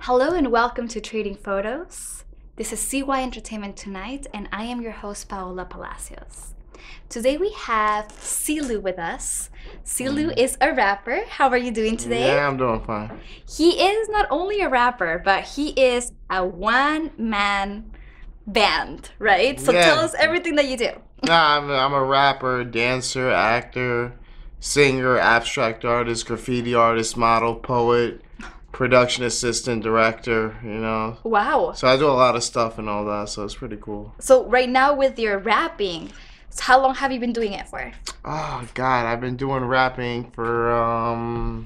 Hello and welcome to Trading Photos. This is CY Entertainment Tonight, and I am your host, Paola Palacios. Today we have Silu with us. Silu is a rapper. How are you doing today? Yeah, I'm doing fine. He is not only a rapper, but he is a one-man band, right? So Yeah. tell us everything that you do. Nah, I'm a rapper, dancer, actor, singer, abstract artist, graffiti artist, model, poet, production assistant, director, Wow. So I do a lot of stuff and all that, so it's pretty cool. So right now with your rapping, how long have you been doing it for? Oh, God, I've been doing rapping for,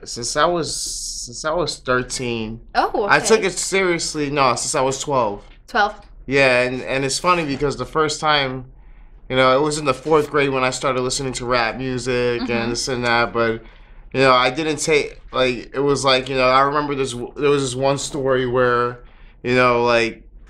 since I was 13. Oh, okay. I took it seriously, since I was 12. 12. Yeah, and it's funny because the first time, it was in the 4th grade when I started listening to rap music and this and that, but, I didn't take, it was I remember there was this one story where, you know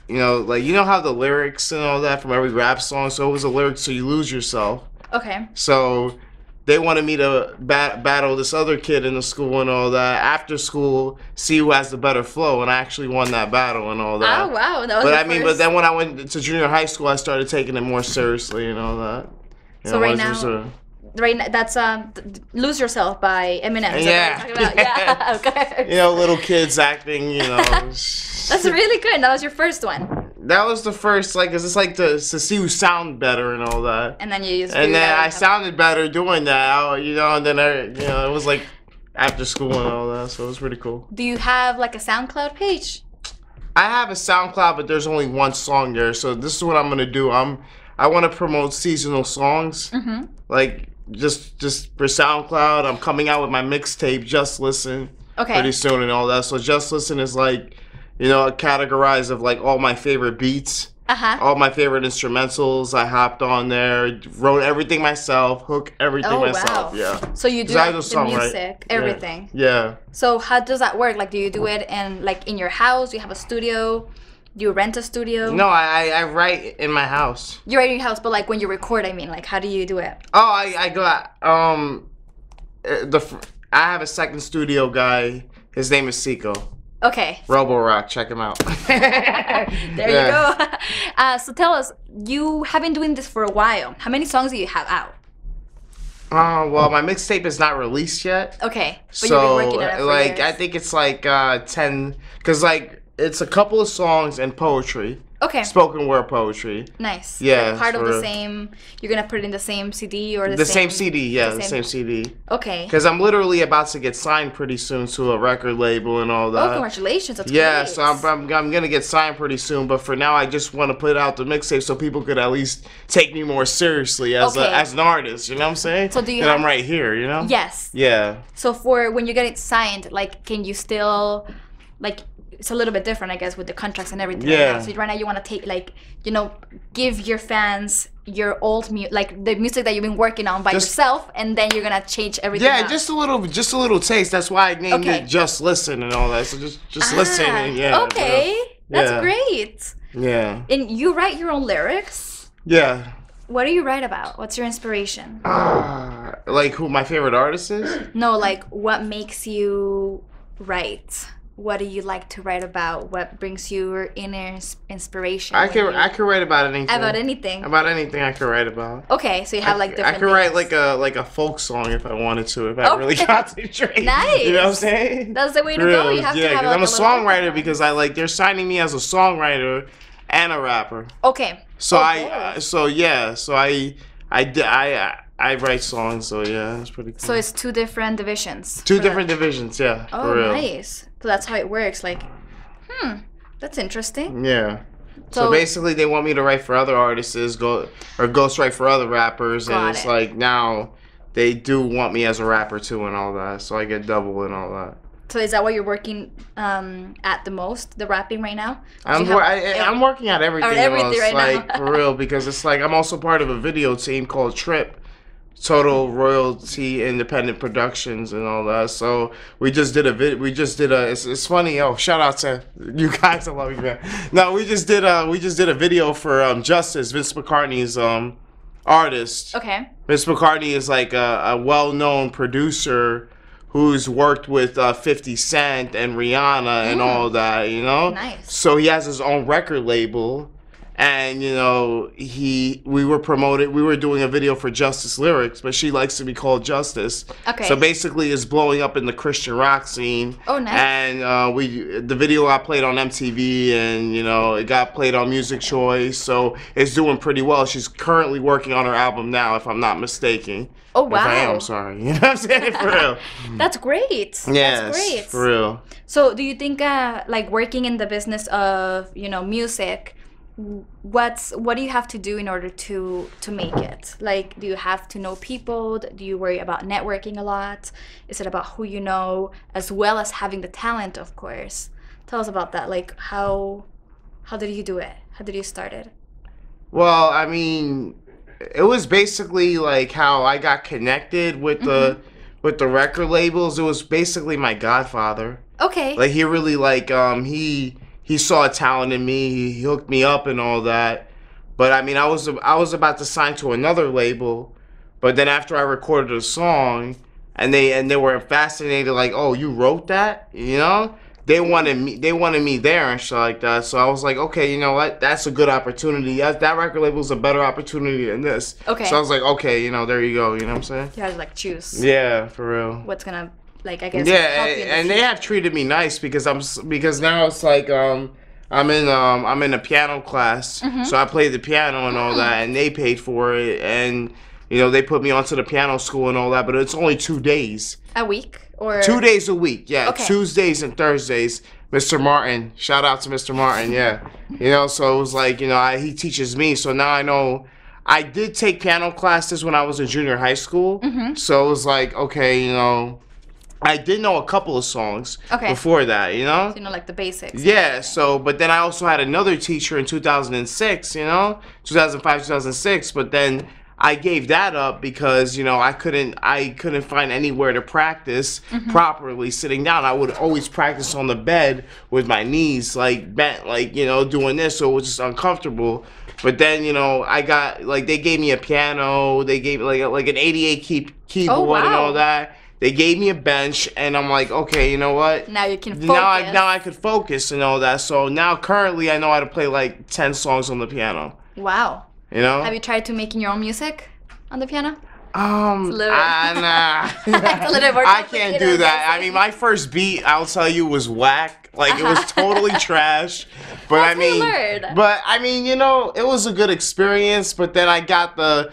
how the lyrics and all that from every rap song, so it was a lyric, so you lose yourself. Okay. So they wanted me to battle this other kid in the school and all that. After school, see who has the better flow, and I actually won that battle and all that. Oh wow, that was But then when I went to junior high school, I started taking it more seriously and all that. So right now, that's "Lose Yourself" by Eminem. Is that what you're talking about? Yeah. Okay. Little kids acting. That's really good. That was your first one. That was the first, cause it's to see who sound better and all that. And then you used. And then I sounded better doing that, and then it was after school and all that, so it was pretty cool. Do you have a SoundCloud page? I have a SoundCloud, but there's only one song there. So this is what I'm gonna do. I want to promote seasonal songs, just for SoundCloud. I'm coming out with my mixtape, Just Listen, pretty soon and all that. So Just Listen is categorized of all my favorite beats, all my favorite instrumentals. I hopped on there, wrote everything myself, hook everything myself. Wow. Yeah. So you do the music, everything. Yeah. So how does that work? Do you do it in your house? Do you have a studio? Do you rent a studio? No, I write in my house. You write in your house, but when you record, how do you do it? Oh, I got I have a second studio guy. His name is Seco. Okay. Robo Rock, check him out. There you go. So tell us, you have been doing this for a while. How many songs do you have out? Well, my mixtape is not released yet. Okay. But you've been working on it for years. I think it's 10, because it's a couple of songs and poetry. Okay. Spoken word poetry. Nice. Yeah. Part of the same. You're gonna put it in the same CD or the same CD? Yeah, the same CD. Okay. Because I'm literally about to get signed pretty soon to a record label and all that. Oh, congratulations! That's yeah, great. so I'm gonna get signed pretty soon. But for now, I just want to put out the mixtape so people could at least take me more seriously as an artist. You know what I'm saying? So do you? And I'm right here. Yes. Yeah. So for when you get it signed, can you still it's a little bit different, I guess, with the contracts and everything. Yeah. Right now. So right now you want to take, give your fans your old the music that you've been working on by yourself, and then you're gonna change everything. Yeah, up. just a little taste. That's why I named it Just Listen and all that. So just listen and Okay, that's great. Yeah. And you write your own lyrics? Yeah. What do you write about? What's your inspiration? Who my favorite artist is? No, what makes you write? What do you like to write about? What brings you your inner inspiration? I can write about anything. About anything. About anything I can write about. Okay, so you have different. I could write like a folk song if I wanted to, if I really concentrate. Nice. You know what I'm saying? That's the way to go. You have to have. I'm a songwriter because they're signing me as a songwriter and a rapper. Okay. So I write songs, so yeah, it's pretty cool. So it's two different divisions. Two different divisions, yeah. Oh, nice. So that's how it works. That's interesting. Yeah. So basically, they want me to write for other artists, ghostwrite for other rappers, and it's now they do want me as a rapper too and all that. So I get double and all that. So is that what you're working at the most, the rapping right now? I'm working at everything. Right now. For real, because it's I'm also part of a video team called Trip. Total Royalty Independent Productions and all that. So we just did it's funny. Oh, shout out to you guys. I love you, man. No, we just did a video for Justice, Vince McCartney's artist. Okay. Vince McCartney is a well-known producer who's worked with 50 Cent and Rihanna and all that, you know? Nice. So he has his own record label. And, you know, we were doing a video for Justice Lyrics, but she likes to be called Justice. Okay. So basically it's blowing up in the Christian rock scene. Oh, nice. And the video got played on MTV, and, you know, it got played on Music Choice. So it's doing pretty well. She's currently working on her album now, if I'm not mistaken. Oh, wow. If I am, sorry. You know what I'm saying? For real. That's great. Yes, That's great. For real. So do you think, like, working in the business of, you know, music, what do you have to do in order to make it? Like, do you have to know people? Do you worry about networking a lot? Is it about who you know, as well as having the talent, of course? Tell us about that. Like, how did you do it? How did you start it? Well, I mean, it was basically like how I got connected with the record labels. It was basically my godfather. Okay. Like, he really, like, he saw a talent in me. He hooked me up and all that. But I mean, I was about to sign to another label, but then after I recorded a song, and they were fascinated, like, oh, you wrote that, you know? They wanted me there and shit like that. So I was like, okay, you know what? That's a good opportunity. That record label's a better opportunity than this. Okay. So I was like, okay, you know, there you go. You know what I'm saying? You had to, like, choose. Yeah, for real. What's gonna, like, I guess. Yeah, help you in the and they future. have treated me nice because now it's like I'm in a piano class, so I played the piano and all that, and they paid for it, and you know they put me onto the piano school and all that, but it's only 2 days. A week or 2 days a week, yeah. Okay. Tuesdays and Thursdays. Mr. Martin, shout out to Mr. Martin, yeah. You know, so it was like, you know, he teaches me, so now I know. I did take piano classes when I was in junior high school, so it was like, okay, you know, I did know a couple of songs before that, you know? So, you know, like the basics. Yeah, so, but then I also had another teacher in 2006, you know? 2005, 2006, but then I gave that up because, you know, I couldn't find anywhere to practice properly sitting down. I would always practice on the bed with my knees, like, bent, like, you know, doing this, so it was just uncomfortable. But then, you know, I got, like, they gave me a piano, they gave, like an 88 keyboard and all that. They gave me a bench, and I'm like, okay, you know what? Now you can focus. Now I could focus and all that. So now currently I know how to play like 10 songs on the piano. Wow. You know? Have you tried to making your own music on the piano? Nah. It's a little more I can't do complicated, that. I mean, my first beat, I'll tell you, was whack. Like, it was totally trash. But That's what you learned. But I mean, you know, it was a good experience. But then I got the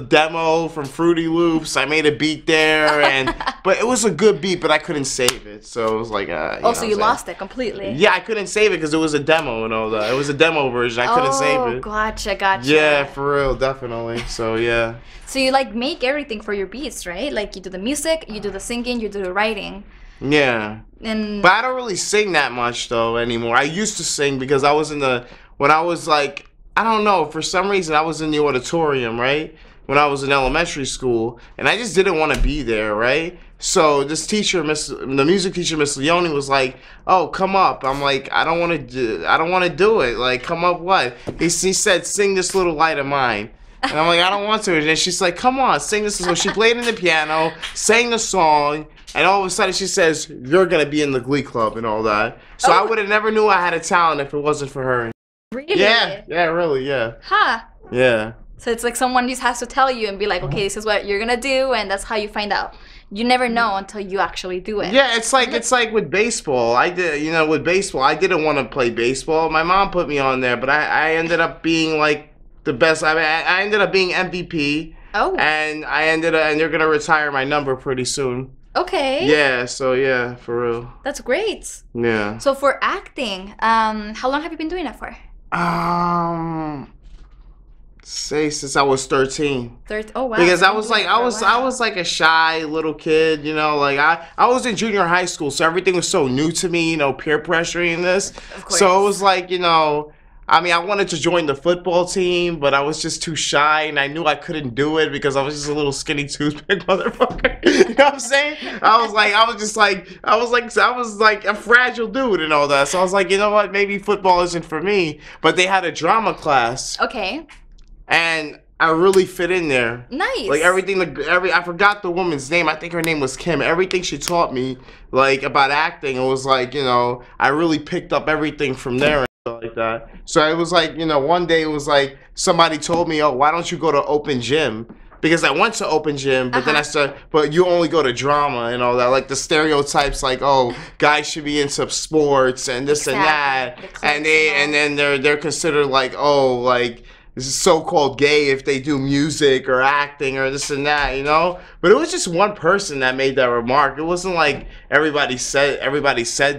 demo from Fruity Loops. I made a beat there, but it was a good beat, but I couldn't save it. So it was like, so you lost it completely. Yeah, I couldn't save it because it was a demo and all that. It was a demo version. I couldn't save it. Gotcha. Yeah, for real, definitely. So yeah. So you like make everything for your beats, right? Like you do the music, you do the singing, you do the writing. Yeah. And but I don't really sing that much though anymore. I used to sing because I was when I was like, I don't know, for some reason I was in the auditorium, right? When I was in elementary school, and I just didn't want to be there, right? So this teacher, the music teacher, Miss Leone, was like, "Oh, come up." I'm like, I don't want to do it. Like, come up what? He said, "Sing this little light of mine." And I'm like, I don't want to. And then she's like, come on, sing this. So she played in the piano, sang the song, and all of a sudden she says, you're going to be in the Glee Club and all that. So I would have never knew I had a talent if it wasn't for her. Really? Yeah, really, yeah. Huh. Yeah. So it's like someone just has to tell you and be like, okay, this is what you're going to do, and that's how you find out. You never know until you actually do it. Yeah, it's like with baseball. With baseball, I didn't want to play baseball. My mom put me on there, but I ended up being like the best. I mean, I ended up being MVP. Oh. And and they're gonna retire my number pretty soon. Okay. Yeah. So yeah, for real. That's great. Yeah. So for acting, how long have you been doing it for? Say since I was 13. Oh wow. Because I was like a shy little kid, you know, like I was in junior high school, so everything was so new to me, you know, peer pressuring this. Of course. So it was like, you know, I mean, I wanted to join the football team, but I was just too shy, and I knew I couldn't do it because I was just a little skinny toothpick motherfucker. You know what I'm saying? I was like a fragile dude and all that. So I was like, you know what? Maybe football isn't for me. But they had a drama class. Okay. And I really fit in there. Nice. Like everything, I forgot the woman's name. I think her name was Kim. Everything she taught me, like about acting, it was like, you know, I really picked up everything from there and stuff like that. So it was like, you know, one day it was like somebody told me, oh, why don't you go to open gym? Because I went to open gym, but then I said, but you only go to drama and all that. Like the stereotypes, like, oh, guys should be into sports and this and that, and then they're considered like, oh, like this is so-called gay if they do music or acting or this and that, you know. But it was just one person that made that remark. It wasn't like everybody said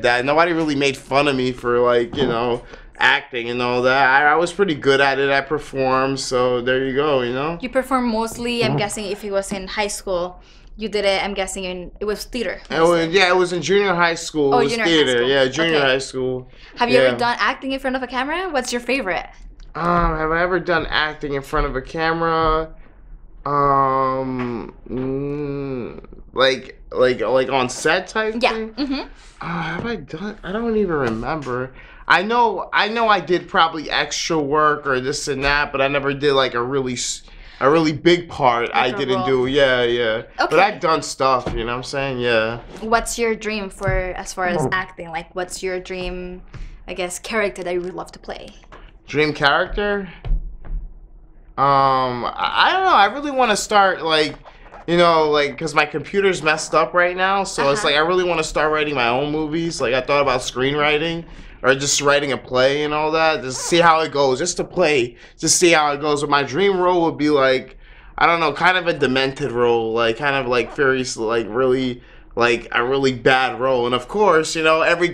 that. Nobody really made fun of me for like, you know, acting and all that. I was pretty good at it. I performed, so there you go, you know. You perform mostly, I'm guessing, if it was in high school, you did it, I'm guessing, it was theater. It was in junior high school. Oh, it was junior theater. high school. Yeah, junior Okay. high school. Have you ever done acting in front of a camera? What's your favorite? Have I ever done acting in front of a camera? Like on set type thing? Mm-hmm. Have I done? I don't even remember. I know I did probably extra work or this and that, but I never did like a really big part. Like I a didn't role. do. Yeah. Okay. But I've done stuff, you know what I'm saying? Yeah. What's your dream for as far as acting? Like, what's your dream, I guess, character that you would love to play? Dream character? I don't know. I really want to start like, you know, like, cause my computer's messed up right now, so it's like I really want to start writing my own movies. Like I thought about screenwriting or just writing a play and all that, just see how it goes, just to play, just see how it goes. But my dream role would be like, I don't know, kind of a demented role, like kind of like furious, like really. Like a really bad role, and of course, you know, every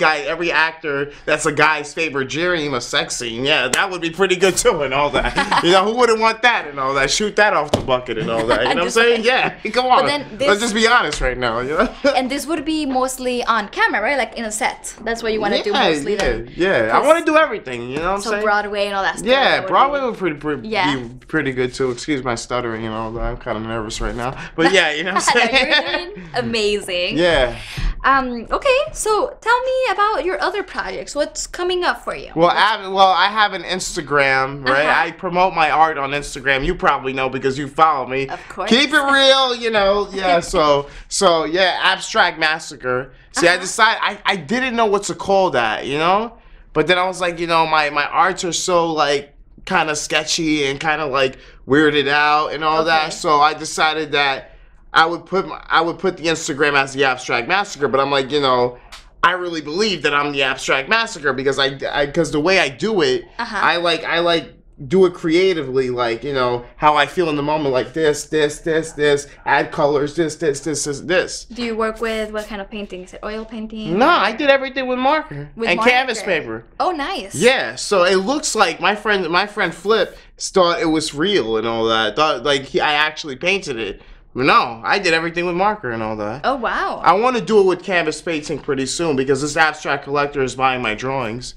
actor, that's a guy's favorite dream, a sex scene. Yeah, that would be pretty good too, and all that. You know, who wouldn't want that and all that? Shoot that off the bucket and all that. You know what I'm saying? Yeah, come on. Let's just be honest right now. You know. And this would be mostly on camera, right? Like in a set. That's what you want to do mostly. Yeah. I want to do everything. You know what I'm saying? So Broadway and all that stuff. Yeah, Broadway would be pretty good too. Excuse my stuttering and all that. I'm kind of nervous right now, but yeah, you know what I'm saying? You're doing amazing. Yeah. Okay, so tell me about your other projects. What's coming up for you? Well, I have an Instagram, right? I promote my art on Instagram. You probably know because you follow me. Of course. Keep it real, you know. Yeah. So yeah, Abstract Massacre. See, I decided I didn't know what to call that, you know. But then I was like, you know, my arts are so like kind of sketchy and kind of like weirded out and all that. So I decided that I would put the Instagram as the Abstract Massacre, but I'm like, you know, I really believe that I'm the Abstract Massacre because because the way I do it, I like do it creatively, like, you know, how I feel in the moment, like this, add colors, this. Do you work with what kind of painting? Is it oil painting? No, I did everything with marker and canvas paper. Oh, nice. Yeah, so it looks like my friend Flip thought it was real and all that. Thought like I actually painted it. No, I did everything with marker and all that. Oh, wow. I want to do it with canvas painting pretty soon because this abstract collector is buying my drawings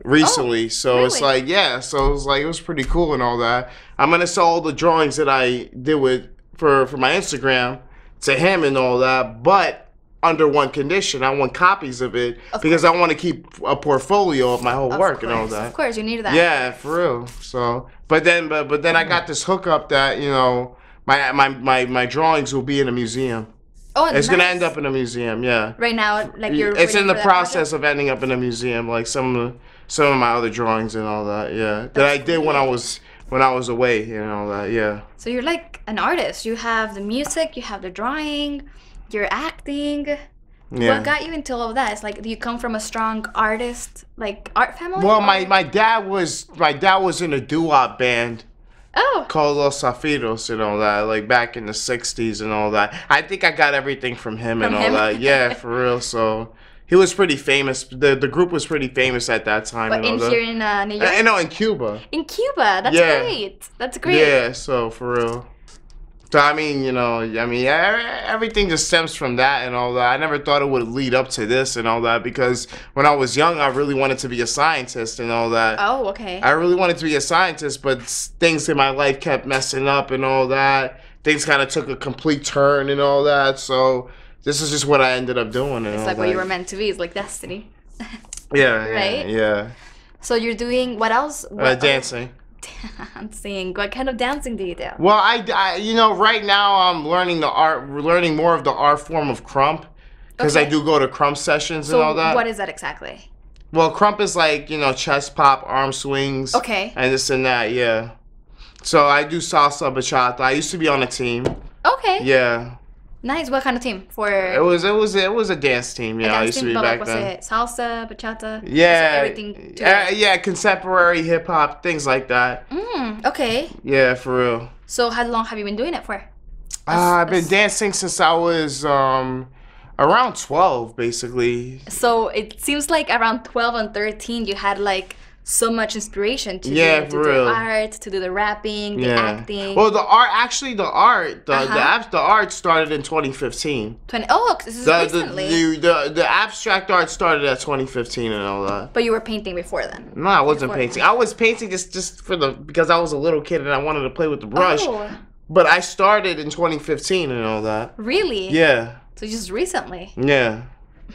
recently. So really? It's like, yeah, so it was pretty cool and all that. I'm going to sell all the drawings that I did with for my Instagram to him and all that, but under one condition. I want copies of it because I want to keep a portfolio of my whole work and all that. Of course, you need that. Yeah, for real. So, but then I got this hookup that, you know, my drawings will be in a museum. Oh, it's gonna end up in a museum, yeah. Right now, like you're. It's in the process of ending up in a museum, like some of my other drawings and all that, yeah. That I did when I was away and all that, yeah. So you're like an artist. You have the music, you have the drawing, you're acting. Yeah. What got you into all of that? It's like, do you come from a strong artist, like art family? Well, my dad was in a doo-wop band. Oh. Called Los Zafiros and all that, like back in the 60s and all that. I think I got everything from him and all that. Yeah, for real. So he was pretty famous. The group was pretty famous at that time. But and all here in New York? No, in Cuba. In Cuba? That's great. That's great. Yeah, so for real. So I mean, you know, everything just stems from that and all that. I never thought it would lead up to this and all that because when I was young, I really wanted to be a scientist and all that. Oh, okay. I really wanted to be a scientist, but things in my life kept messing up and all that. Things kind of took a complete turn and all that. So this is just what I ended up doing. And it's like what you were meant to be. It's like destiny. Yeah, right? Yeah. So you're doing what else? Dancing. Dancing. What kind of dancing do you do? Well, right now I'm learning more of the art form of crump, because I do go to crump sessions and all that. So what is that exactly? Well, crump is like, chest pop, arm swings. Okay. And this and that, yeah. So I do salsa, bachata. I used to be on a team. Okay. Yeah. Nice. What kind of team? It was a dance team. Yeah, I used to be back was then. It salsa, bachata? Yeah. Everything. Yeah, contemporary hip hop, things like that. Okay. Yeah, for real. So how long have you been doing it for? I've been dancing since I was around 12, basically. So it seems like around 12 and 13 you had like so much inspiration to do the art, to do the rapping, the acting. Well, the art started in 2015. This is recently. The abstract art started at 2015 and all that. But you were painting before then? No, I wasn't painting. I was painting just because I was a little kid and I wanted to play with the brush. Oh. But I started in 2015 and all that. Really? Yeah. So just recently? Yeah.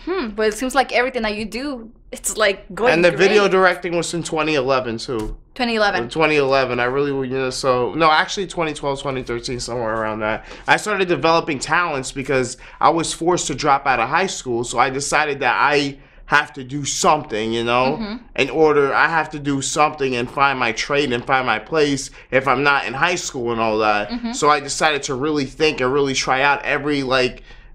But it seems like everything that you do, it's like going And the great. video directing was in 2011 too. 2011. 2011. I really, actually 2012, 2013, somewhere around that. I started developing talents because I was forced to drop out of high school. So I decided that I have to do something, I have to do something and find my trade and find my place if I'm not in high school and all that. So I decided to really think and really try out every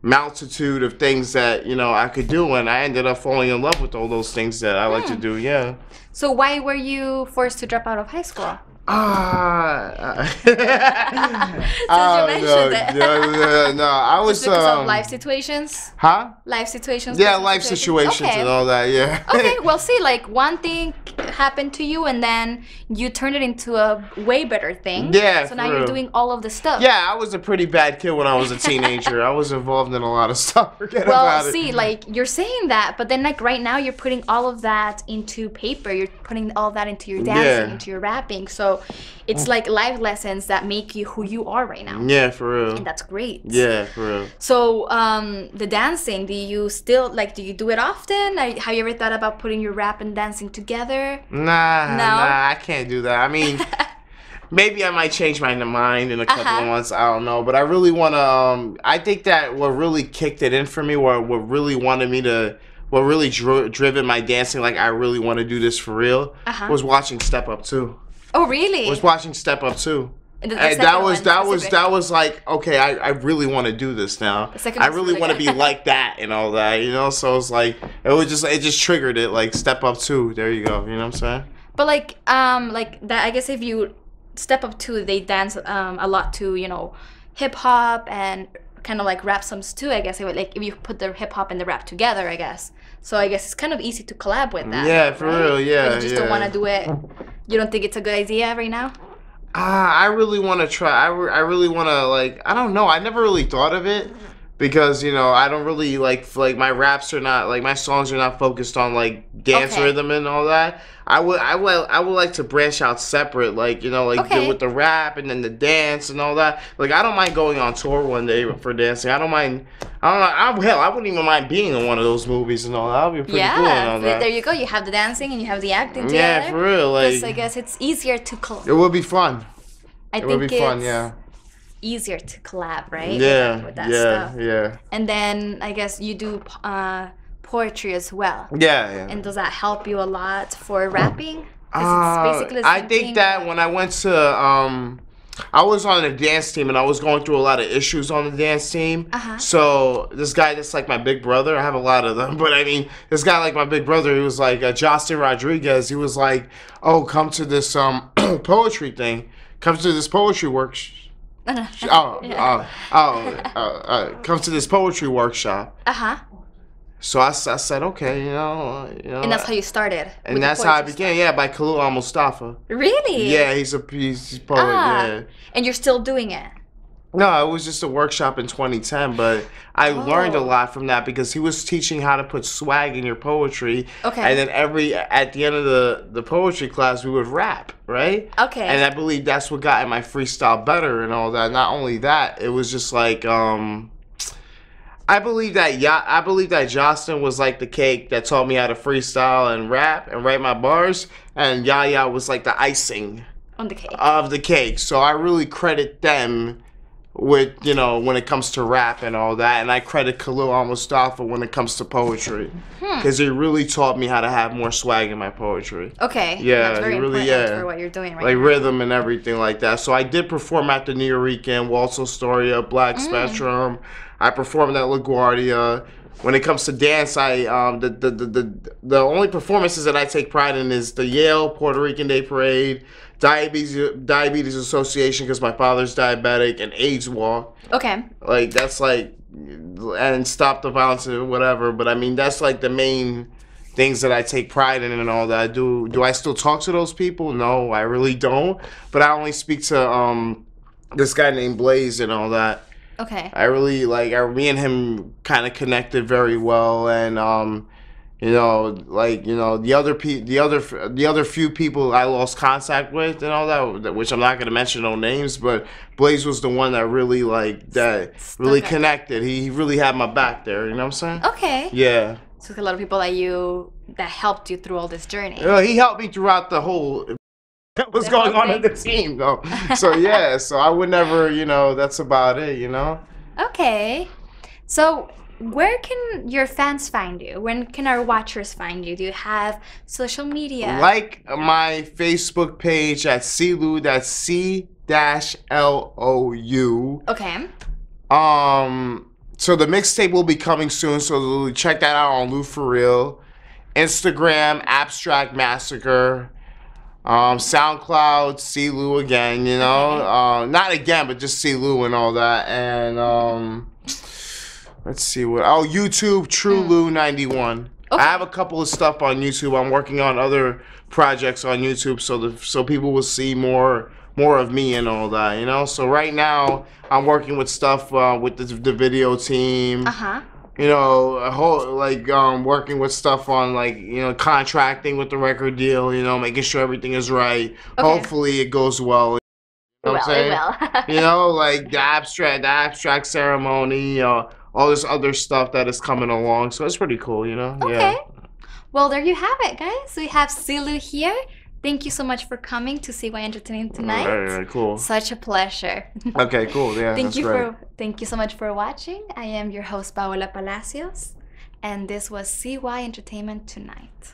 multitude of things that I could do, and I ended up falling in love with all those things that I like to do. Yeah. So why were you forced to drop out of high school? Since you mentioned it. No, I was Just because of life situations. Huh? Life situations. Yeah, life situations and all that. Yeah. Okay, well, see, one thing happened to you, and then you turned it into a way better thing. Yeah. So now you're doing all of the stuff. Yeah, I was a pretty bad kid when I was a teenager. I was involved in a lot of stuff. Forget about it. Well, see, you're saying that, but then right now you're putting all of that into paper. You're putting all of that into your dancing, into your rapping. So it's like life lessons that make you who you are right now. Yeah, for real. And that's great. Yeah, for real. So the dancing, do you still do you do it often? Have you ever thought about putting your rap and dancing together? Nah, I can't do that. I mean, maybe I might change my mind in a couple of months. I don't know, but I really want to. I think that what really kicked it in for me, what really driven my dancing, I really want to do this for real, was watching Step Up 2. Oh, really? Was watching Step Up 2. And that was like, okay, I really want to do this now. I really want to be like that and all that, So it's like it just triggered it, Step Up 2. There you go. You know what I'm saying? But that, I guess if you Step Up 2, they dance a lot to hip hop and kind of rap songs too. I guess if you put the hip hop and the rap together, I guess. So I guess it's kind of easy to collab with that. Yeah, for real. Yeah. But you just don't want to do it. You don't think it's a good idea right now? I really want to try. I really want to I don't know. I never really thought of it because I don't really my raps are not my songs are not focused on dance rhythm and all that. I would like to branch out separate, do with the rap and then the dance and all that. I don't mind going on tour one day for dancing. I don't mind. I wouldn't even mind being in one of those movies and all that. That would be pretty cool and all that. There you go. You have the dancing and you have the acting together. Yeah, for real. I guess it's easier to collab. It would be fun. It would be fun, yeah. Easier to collab, right? Yeah, with that stuff. Yeah. And then I guess you do poetry as well. Yeah. And does that help you a lot for rapping? It's basically the same I think that when I went to I was on a dance team and I was going through a lot of issues on the dance team. So this guy that's my big brother, I have a lot of them, but I mean, this guy my big brother, he was Justin Rodriguez. He was oh, come to this poetry thing. Come to this poetry workshop. Come to this poetry workshop. So I said, okay, And that's how you started. And that's how I began, by Khalil al-Mustafa. Really? Yeah, he's a poet, yeah. And you're still doing it? No, it was just a workshop in 2010, but I learned a lot from that because he was teaching how to put swag in your poetry. Okay. And then at the end of the poetry class, we would rap, right? Okay. And I believe that's what got my freestyle better and all that. Not only that, it was just I believe that Justin was the cake that taught me how to freestyle and rap and write my bars, and Yaya was the icing On the cake. Of the cake. So I really credit them with, you know, when it comes to rap and all that. And I credit Khalil Al-Mustafa when it comes to poetry. Because he really taught me how to have more swag in my poetry. Okay. Yeah, that's very he really, important for what you're doing right like now. rhythm and everything like that. So I did perform at the Nuyorican, Waltz Astoria, Black Spectrum. I performed at LaGuardia. When it comes to dance, I the only performances that I take pride in is the Yale Puerto Rican Day Parade, Diabetes Association because my father's diabetic, and AIDS Walk. Okay. Like that's like, and Stop the Violence and whatever. But I mean that's like the main things that I take pride in and all that. Do I still talk to those people? No, I really don't. But I only speak to this guy named Blaze and all that. Okay. I really me and him kind of connected very well, and you know, like, you know, the other few people I lost contact with and all that, which I'm not gonna mention no names, but Blaze was the one that really really connected. He really had my back there. You know what I'm saying? Okay. Yeah. So a lot of people that helped you through all this journey. He helped me throughout the whole. That was going on in the team, though. So yeah, so I would never, you know, that's about it, you know. Okay. So where can your fans find you? When can our watchers find you? Do you have social media? Like my Facebook page at CLOU, that's C-L-O-U. Okay. So the mixtape will be coming soon, so check that out on Lou For Real. Instagram, Abstract Massacre. SoundCloud, CLOU again, you know. Not again, but just CLOU and all that. And let's see what. Oh, YouTube, TrueLou91. Okay. I have a couple of stuff on YouTube. I'm working on other projects on YouTube, so people will see more of me and all that, you know. So right now, I'm working with stuff with the video team. You know, a whole working with stuff on contracting with the record deal. You know, making sure everything is right. Okay. Hopefully, it goes well. You know what I'm saying? It will. You know, like the abstract ceremony. All this other stuff that is coming along. So it's pretty cool. You know. Okay. Yeah. Well, there you have it, guys. We have CLOU here. Thank you so much for coming to CY Entertainment tonight. All right, cool. Such a pleasure. Okay, cool. Yeah, thank you so much for watching. I am your host, Paola Palacios, and this was CY Entertainment Tonight.